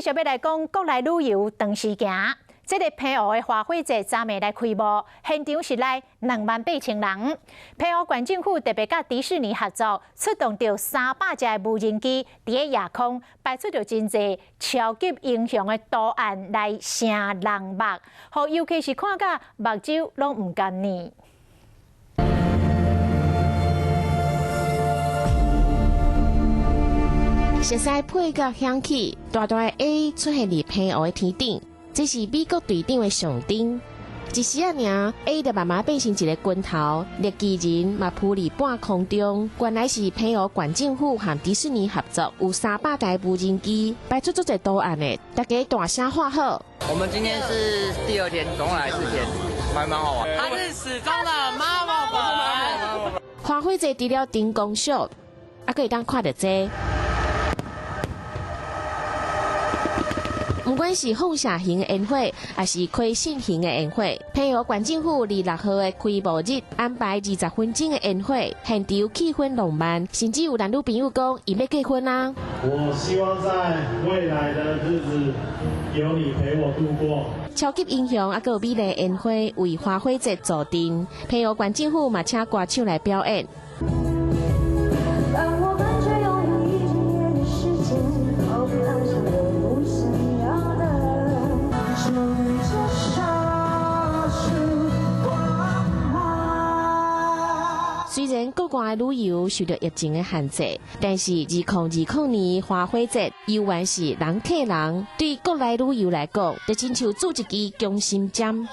续要来讲国内旅游长时行。这个澎湖的花火节昨暝来开幕，现场实来28000人。澎湖县政府特别甲迪士尼合作，出动着300只的无人机，伫个夜空摆出着真侪超级英雄的图案来声人目，互尤其是看甲目睭拢唔甘呢。 熟悉配角响起，大大的 A 出现伫澎湖的天顶，这是美国队长的象征。一时啊，尔 A 就慢慢变成一个拳头，猎奇人嘛扑伫半空中。原来是澎湖县政府和迪士尼合作，有300台无人机摆出足侪图案的，大家大声喊好。我们今天是第2天，总共来4天，蛮好玩。它是始终的Marvel版。花火节除了灯光秀，还可以当看到这。 不管是放射型的烟火，还是开信型的烟火，澎湖县政府26号的开幕日安排20分钟的烟火，现场气氛浪漫，甚至有男女朋友讲伊要结婚啊！我希望在未来的日子有你陪我度过。超级英雄还有美丽的烟火为花火节助阵，澎湖县政府嘛请歌手来表演。 虽然国外的旅游受到疫情的限制，但是2020年花火节依然是人客人。对国内旅游来讲，就亲像做一支强心针。